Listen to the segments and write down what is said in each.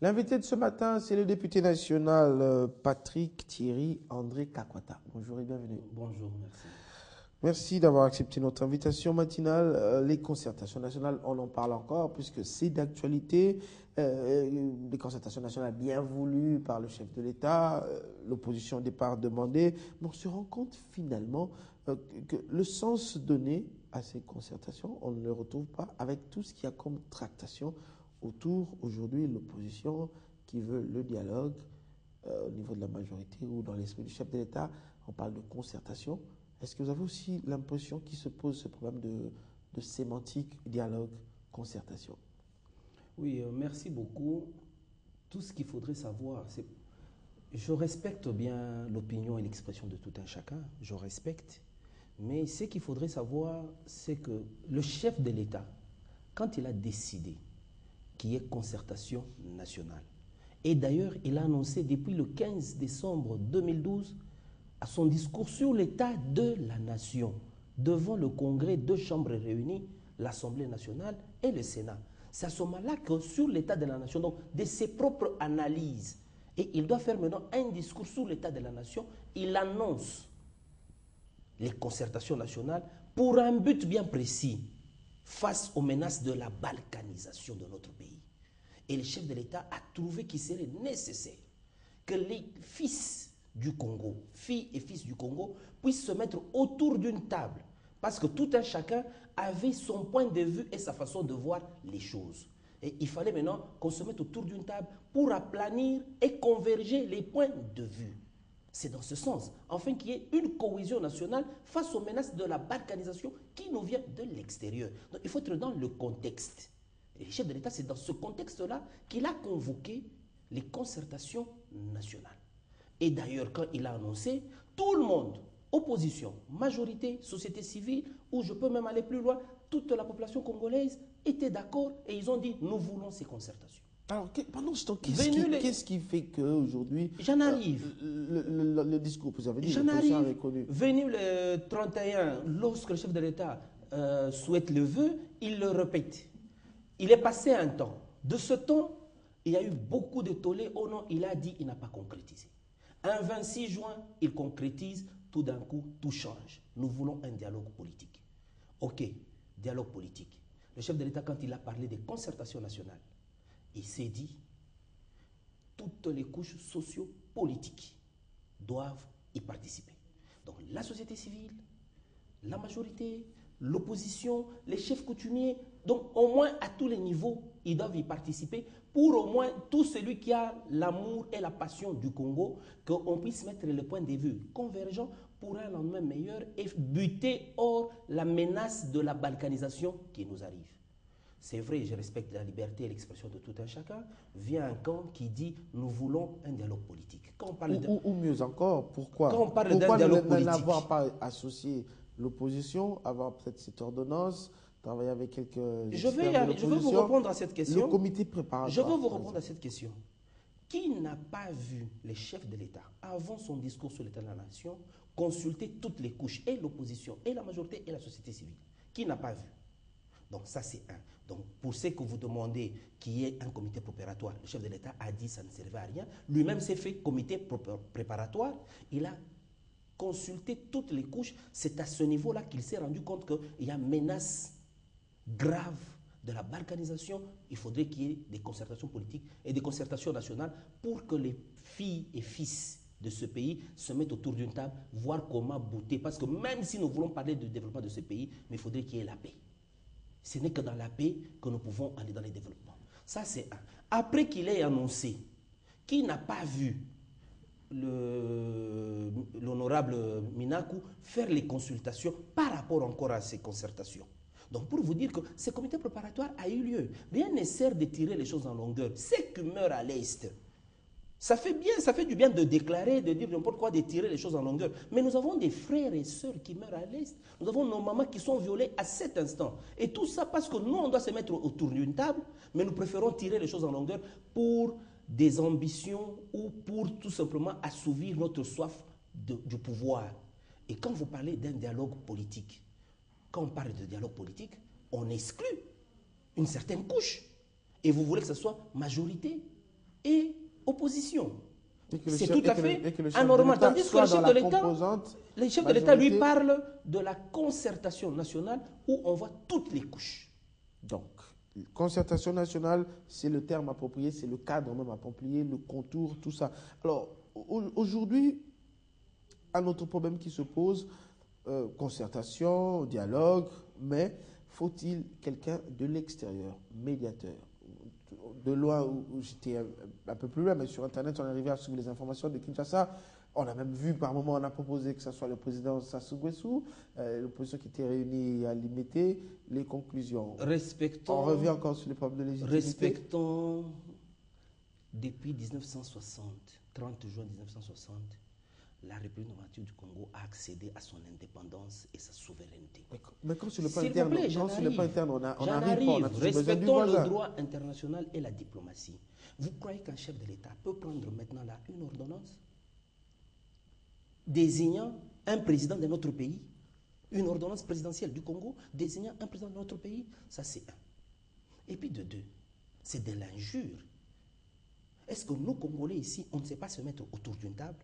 L'invité de ce matin, c'est le député national Patrick Thierry André Kakwata. Bonjour et bienvenue. Bonjour, merci. Merci d'avoir accepté notre invitation matinale. Les concertations nationales, on en parle encore puisque c'est d'actualité. Les concertations nationales bien voulues par le chef de l'État, l'opposition au départ demandée, mais on se rend compte finalement que le sens donné à ces concertations, on ne le retrouve pas avec tout ce qu'il y a comme tractation autour aujourd'hui l'opposition qui veut le dialogue au niveau de la majorité ou dans l'esprit du chef de l'État. On parle de concertation. Est-ce que vous avez aussi l'impression qu'il se pose ce problème de sémantique, dialogue, concertation? Oui, merci beaucoup. Tout ce qu'il faudrait savoir, c'est... Je respecte bien l'opinion et l'expression de tout un chacun, je respecte. Mais ce qu'il faudrait savoir, c'est que le chef de l'État, quand il a décidé qu'il y ait concertation nationale, et d'ailleurs il a annoncé depuis le 15 décembre 2012, à son discours sur l'état de la nation, devant le Congrès, deux chambres réunies, l'Assemblée nationale et le Sénat. C'est à ce moment-là que sur l'état de la nation, donc de ses propres analyses, et il doit faire maintenant un discours sur l'état de la nation, il annonce les concertations nationales pour un but bien précis, face aux menaces de la balkanisation de notre pays. Et le chef de l'État a trouvé qu'il serait nécessaire que les fils du Congo, filles et fils du Congo, puissent se mettre autour d'une table. Parce que tout un chacun avait son point de vue et sa façon de voir les choses. Et il fallait maintenant qu'on se mette autour d'une table pour aplanir et converger les points de vue. C'est dans ce sens, afin qu'il y ait une cohésion nationale face aux menaces de la balkanisation qui nous vient de l'extérieur. Donc il faut être dans le contexte. Et le chef de l'État, c'est dans ce contexte-là qu'il a convoqué les concertations nationales. Et d'ailleurs, quand il a annoncé, tout le monde, opposition, majorité, société civile, ou je peux même aller plus loin, toute la population congolaise était d'accord et ils ont dit, nous voulons ces concertations. Alors, pendant ce temps, qu'est-ce qui fait qu'aujourd'hui, j'en arrive. Le discours, vous avez dit, j'en l'opposition arrive. avait connu. Venu le 31, lorsque le chef de l'État souhaite le vœu, il le répète. Il est passé un temps. De ce temps, il y a eu beaucoup de tollés. Oh non, il a dit, il n'a pas concrétisé. Un 26 juin, il concrétise, tout d'un coup, tout change. Nous voulons un dialogue politique. Ok, dialogue politique. Le chef de l'État, quand il a parlé des concertations nationales, il s'est dit, toutes les couches socio-politiques doivent y participer. Donc la société civile, la majorité, l'opposition, les chefs coutumiers, donc au moins à tous les niveaux, ils doivent y participer pour au moins tout celui qui a l'amour et la passion du Congo, qu'on puisse mettre le point de vue convergent pour un lendemain meilleur et buter hors la menace de la balkanisation qui nous arrive. C'est vrai, je respecte la liberté et l'expression de tout un chacun. Vient un camp qui dit nous voulons un dialogue politique. Quand on parle ou mieux encore, pourquoi quand on parle d'un dialogue politique, n'avoir pas associé l'opposition, avoir peut-être cette ordonnance, travailler avec quelques je vais vous répondre à cette question. Le comité préparatoire. Je vais vous répondre à cette question. Qui n'a pas vu les chefs de l'État, avant son discours sur l'état de la nation, consulter toutes les couches, et l'opposition, et la majorité, et la société civile? Qui n'a pas vu? Donc ça c'est un. Donc pour ce que vous demandez qu'il y ait un comité préparatoire, le chef de l'État a dit que ça ne servait à rien. Lui-même s'est fait comité préparatoire. Il a consulté toutes les couches. C'est à ce niveau-là qu'il s'est rendu compte qu'il y a menace grave de la balkanisation. Il faudrait qu'il y ait des concertations politiques et des concertations nationales pour que les filles et fils de ce pays se mettent autour d'une table, voir comment bouter. Parce que même si nous voulons parler du développement de ce pays, mais il faudrait qu'il y ait la paix. Ce n'est que dans la paix que nous pouvons aller dans les développements. Ça, c'est un. Après qu'il ait annoncé, qui n'a pas vu l'honorable Minakou faire les consultations par rapport encore à ces concertations? Donc, pour vous dire que ce comité préparatoire a eu lieu. Rien ne sert de tirer les choses en longueur. Ceux qui meurent à l'Est, ça fait du bien de déclarer, de dire n'importe quoi, de tirer les choses en longueur. Mais nous avons des frères et sœurs qui meurent à l'Est. Nous avons nos mamans qui sont violées à cet instant. Et tout ça parce que nous, on doit se mettre autour d'une table, mais nous préférons tirer les choses en longueur pour des ambitions ou pour tout simplement assouvir notre soif du pouvoir. Et quand vous parlez d'un dialogue politique, quand on parle de dialogue politique, on exclut une certaine couche. Et vous voulez que ce soit majorité, et opposition. C'est chef- tout à et que fait le- et que le chef de anormal. l'État Tandis que soit le chef dans de la l'État, composante le chef de l'État lui majorité. parle de la concertation nationale où on voit toutes les couches. Donc, concertation nationale, c'est le terme approprié, c'est le cadre même approprié, le contour, tout ça. Alors, aujourd'hui, un autre problème qui se pose, concertation, dialogue, mais faut-il quelqu'un de l'extérieur, médiateur? De loin où j'étais un peu plus loin, mais sur Internet, on est arrivé à suivre les informations de Kinshasa. On a même vu, par moment, on a proposé que ce soit le président Sassou Nguesso, l'opposition qui était réunie à Limité, les conclusions. On revient encore sur les problèmes de légitimité. Respectons, depuis 1960, 30 juin 1960, la République démocratique du Congo a accédé à son indépendance et sa souveraineté. Mais quand sur le plan S'il vous interne, plaît, quand sur le plan interne, on J'en arrive pas, on a toujours besoin du Respectons le voisin. droit international et la diplomatie. Vous croyez qu'un chef de l'État peut prendre maintenant là une ordonnance désignant un président de notre pays, une ordonnance présidentielle du Congo désignant un président de notre pays? Ça, c'est un. Et puis de deux, c'est de l'injure. Est-ce que nous, Congolais, ici, on ne sait pas se mettre autour d'une table,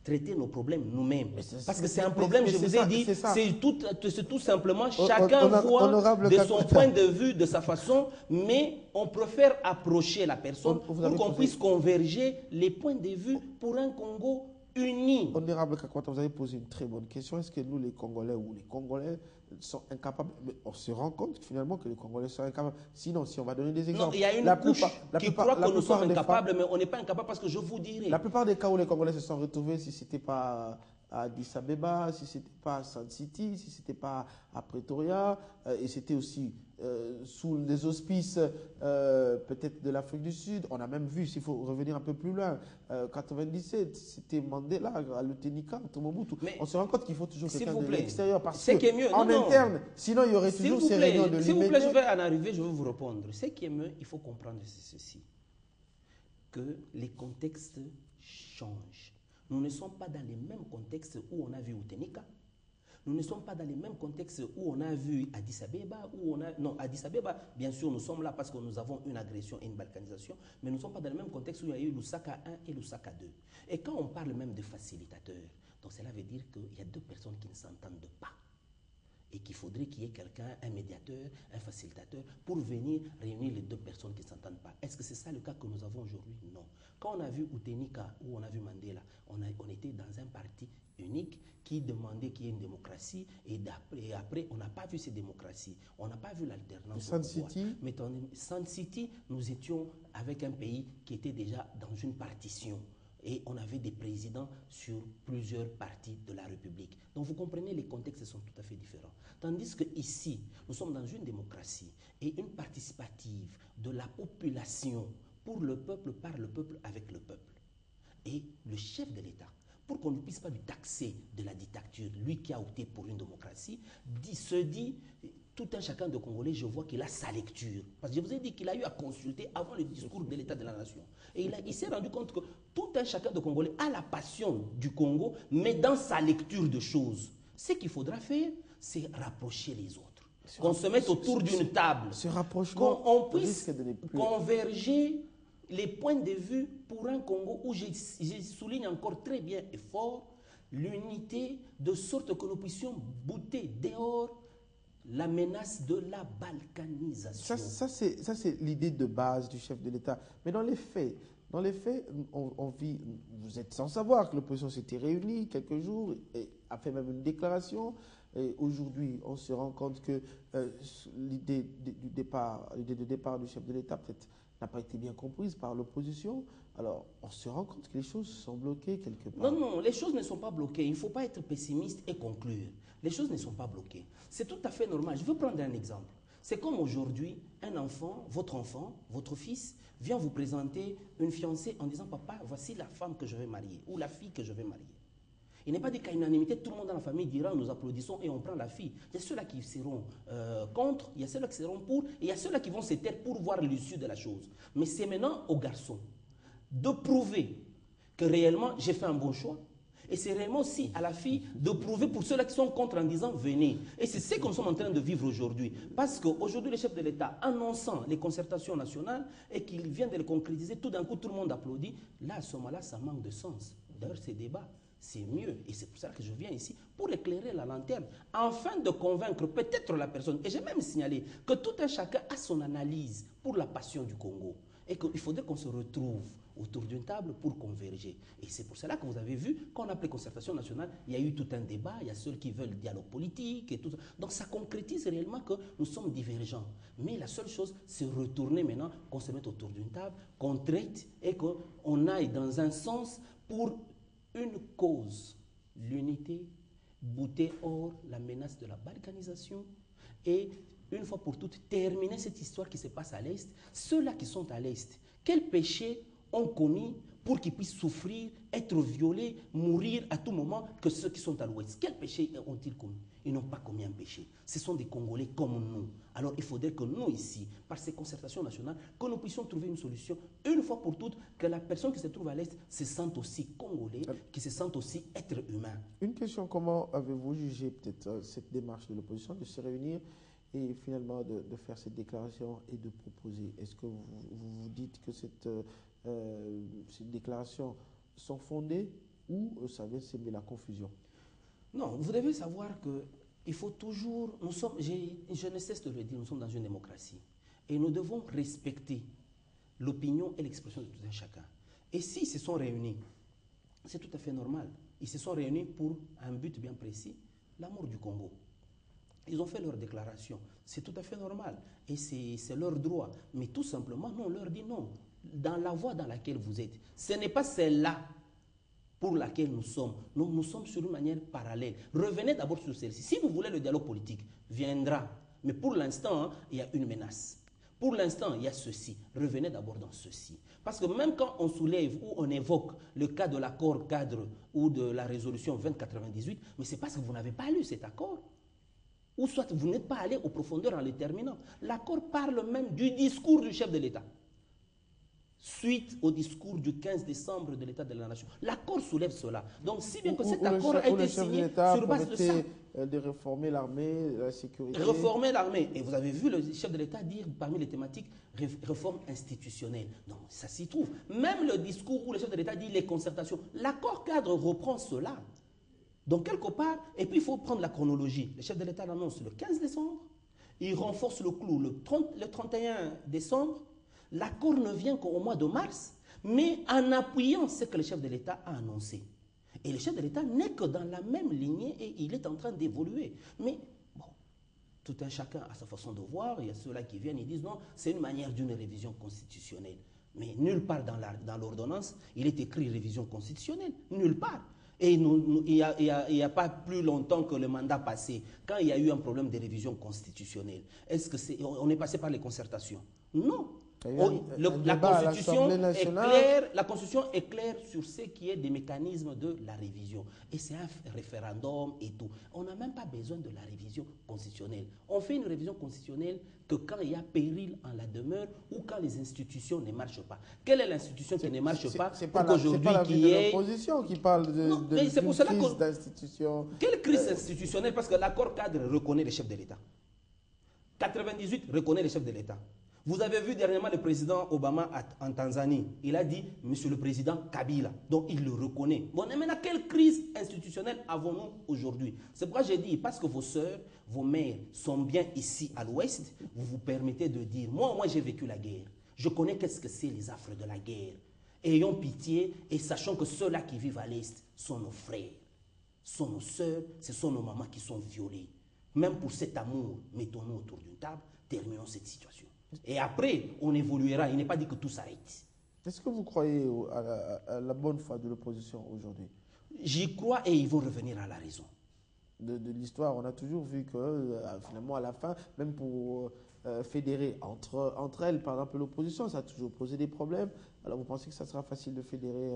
traiter nos problèmes nous-mêmes? Parce que c'est un problème, je vous ai dit, c'est tout simplement chacun voit de son point de vue, de sa façon, mais on préfère approcher la personne pour qu'on puisse converger les points de vue pour un Congo uni. Honorable Kakwata, vous avez posé une très bonne question. Est-ce que nous, les Congolais ou les Congolais sont incapables? Mais on se rend compte finalement que les Congolais sont incapables. Sinon, si on va donner des exemples. Non, il y a une couche qui croit que nous sommes incapables, mais on n'est pas incapables parce que je vous dirai. La plupart des cas où les Congolais se sont retrouvés, si ce n'était pas à Addis Abeba, si ce n'était pas à Sun City, si ce n'était pas à Pretoria, et c'était aussi sous les auspices peut-être de l'Afrique du Sud. On a même vu, s'il faut revenir un peu plus loin, 97, c'était Mandela, à l'Utenika, Mobutu. On se rend compte qu'il faut toujours quelqu'un de l'extérieur parce qu'en interne, sinon il y aurait toujours ces réunions de limite. S'il vous plaît, je vais en arriver, je vais vous répondre. Ce qui est mieux, il faut comprendre ceci, que les contextes changent. Nous ne sommes pas dans les mêmes contextes où on a vu Utenika. Nous ne sommes pas dans les mêmes contextes où on a vu Addis Abeba, non, Addis Abeba, bien sûr, nous sommes là parce que nous avons une agression et une balkanisation, mais nous ne sommes pas dans le même contexte où il y a eu Lusaka 1 et Lusaka 2. Et quand on parle même de facilitateurs, donc cela veut dire qu'il y a deux personnes qui ne s'entendent pas. Et qu'il faudrait qu'il y ait quelqu'un, un médiateur, un facilitateur, pour venir réunir les deux personnes qui ne s'entendent pas. Est-ce que c'est ça le cas que nous avons aujourd'hui? Non. Quand on a vu Utenika ou on a vu Mandela, on était dans un parti unique qui demandait qu'il y ait une démocratie et après, on n'a pas vu ces démocraties. On n'a pas vu l'alternance. Sun City? Mais dans Sun City, nous étions avec un pays qui était déjà dans une partition. Et on avait des présidents sur plusieurs parties de la République. Donc vous comprenez, les contextes sont tout à fait différents. Tandis qu'ici, nous sommes dans une démocratie et une participative de la population pour le peuple, par le peuple, avec le peuple. Et le chef de l'État, pour qu'on ne puisse pas lui taxer de la dictature, lui qui a opté pour une démocratie, se dit, tout un chacun de Congolais, je vois qu'il a sa lecture. Parce que je vous ai dit qu'il a eu à consulter avant le discours de l'État de la Nation. Et il s'est rendu compte que tout un chacun de Congolais a la passion du Congo, mais dans sa lecture de choses. Ce qu'il faudra faire, c'est rapprocher les autres. Qu'on se mette autour d'une table. Ce rapprochement, qu'on puisse converger les points de vue pour un Congo où je souligne encore très bien et fort l'unité, de sorte que nous puissions bouter dehors la menace de la balkanisation. Ça c'est l'idée de base du chef de l'État. Mais dans les faits, on vit, vous êtes sans savoir que l'opposition s'était réunie quelques jours et a fait même une déclaration. Et aujourd'hui, on se rend compte que l'idée de départ du chef de l'État peut-être n'a pas été bien comprise par l'opposition. Alors, on se rend compte que les choses sont bloquées quelque part. Non, les choses ne sont pas bloquées. Il ne faut pas être pessimiste et conclure. Les choses ne sont pas bloquées. C'est tout à fait normal. Je veux prendre un exemple. C'est comme aujourd'hui, un enfant, votre fils, vient vous présenter une fiancée en disant « Papa, voici la femme que je vais marier » ou « la fille que je vais marier ». Il n'est pas dit qu'à unanimité, tout le monde dans la famille dira « nous applaudissons et on prend la fille ». Il y a ceux-là qui seront contre, il y a ceux-là qui seront pour, et il y a ceux-là qui vont se taire pour voir l'issue de la chose. Mais c'est maintenant aux garçons de prouver que réellement j'ai fait un bon choix Et c'est réellement aussi à la fille de prouver pour ceux-là qui sont contre en disant venez. Et c'est ce que nous sommes en train de vivre aujourd'hui. Parce qu'aujourd'hui, le chef de l'État, annonçant les concertations nationales et qu'il vient de les concrétiser, tout d'un coup, tout le monde applaudit. Là, à ce moment-là, ça manque de sens. D'ailleurs, ces débats, c'est mieux. Et c'est pour ça que je viens ici, pour éclairer la lanterne, afin de convaincre peut-être la personne. Et j'ai même signalé que tout un chacun a son analyse pour la passion du Congo. Et qu'il faudrait qu'on se retrouve autour d'une table pour converger. Et c'est pour cela que vous avez vu, quand on a appelé concertation nationale, il y a eu tout un débat, il y a ceux qui veulent le dialogue politique et tout ça. Donc ça concrétise réellement que nous sommes divergents. Mais la seule chose, c'est retourner maintenant, qu'on se mette autour d'une table, qu'on traite et qu'on aille dans un sens pour une cause, l'unité, bouter hors la menace de la balkanisation et une fois pour toutes, terminer cette histoire qui se passe à l'Est. Ceux-là qui sont à l'Est, quels péchés ont commis pour qu'ils puissent souffrir, être violés, mourir à tout moment que ceux qui sont à l'Ouest? Quels péchés ont-ils commis? Ils n'ont pas commis un péché. Ce sont des Congolais comme nous. Alors il faudrait que nous ici, par ces concertations nationales, que nous puissions trouver une solution, une fois pour toutes, que la personne qui se trouve à l'Est se sente aussi congolais, qui se sente aussi être humain. Une question, comment avez-vous jugé peut-être cette démarche de l'opposition de se réunir et finalement de faire cette déclaration et de proposer? Est-ce que vous dites que ces déclarations sont fondées ou ça vient semer la confusion? Non, vous devez savoir que il faut toujours, je ne cesse de le dire, nous sommes dans une démocratie et nous devons respecter l'opinion et l'expression de tout un chacun. Et s'ils se sont réunis, c'est tout à fait normal. Ils se sont réunis pour un but bien précis, l'amour du Congo. Ils ont fait leur déclaration. C'est tout à fait normal. Et c'est leur droit. Mais tout simplement, nous, on leur dit non. Dans la voie dans laquelle vous êtes, ce n'est pas celle-là pour laquelle nous sommes. Nous sommes sur une manière parallèle. Revenez d'abord sur celle-ci. Si vous voulez le dialogue politique, viendra. Mais pour l'instant, il y a une menace. Pour l'instant, il y a ceci. Revenez d'abord dans ceci. Parce que même quand on soulève ou on évoque le cas de l'accord cadre ou de la résolution 2098, mais c'est parce que vous n'avez pas lu cet accord. Ou soit vous n'êtes pas allé aux profondeurs en le terminant. L'accord parle même du discours du chef de l'État. Suite au discours du 15 décembre de l'État de la Nation. L'accord soulève cela. Donc, si bien que cet accord a été signé sur base de ça. De réformer l'armée, la sécurité. Réformer l'armée. Et vous avez vu le chef de l'État dire parmi les thématiques réforme institutionnelle. Donc, ça s'y trouve. Même le discours où le chef de l'État dit les concertations. L'accord cadre reprend cela. Donc, quelque part, et puis il faut prendre la chronologie. Le chef de l'État l'annonce le 15 décembre. Il renforce le clou le 31 décembre. L'accord ne vient qu'au mois de mars, mais en appuyant ce que le chef de l'État a annoncé. Et le chef de l'État n'est que dans la même lignée et il est en train d'évoluer. Mais bon, tout un chacun a sa façon de voir. Il y a ceux-là qui viennent et disent non, c'est une manière d'une révision constitutionnelle. Mais nulle part dans l'ordonnance, il est écrit révision constitutionnelle. Nulle part. Et il n'y a pas plus longtemps que le mandat passé, quand il y a eu un problème de révision constitutionnelle, est-ce que on est passé par les concertations? Non. La Constitution est claire sur ce qui est des mécanismes de la révision. Et c'est un référendum et tout. On n'a même pas besoin de la révision constitutionnelle. On fait une révision constitutionnelle que quand il y a péril en la demeure ou quand les institutions ne marchent pas. Quelle est l'institution qui ne marche pas pour qu'aujourd'hui qu'il y ait... C'est pas l'opposition qui parle de crise d'institution. Quelle crise institutionnelle? Parce que l'accord cadre reconnaît les chefs de l'État. 98 reconnaît les chefs de l'État. Vous avez vu dernièrement le président Obama en Tanzanie. Il a dit, monsieur le président Kabila. Donc il le reconnaît. Bon, mais maintenant, quelle crise institutionnelle avons-nous aujourd'hui? C'est pourquoi j'ai dit, parce que vos sœurs, vos mères sont bien ici à l'ouest, vous vous permettez de dire, moi j'ai vécu la guerre. Je connais qu'est-ce que c'est les affres de la guerre. Ayons pitié et sachons que ceux-là qui vivent à l'est sont nos frères, sont nos sœurs, ce sont nos mamans qui sont violées. Même pour cet amour, mettons-nous autour d'une table, terminons cette situation. Et après, on évoluera. Il n'est pas dit que tout s'arrête. Est-ce que vous croyez à la bonne foi de l'opposition aujourd'hui? J'y crois et ils vont revenir à la raison. De l'histoire, on a toujours vu que finalement, à la fin, même pour fédérer entre elles, par exemple l'opposition, ça a toujours posé des problèmes. Alors vous pensez que ça sera facile de fédérer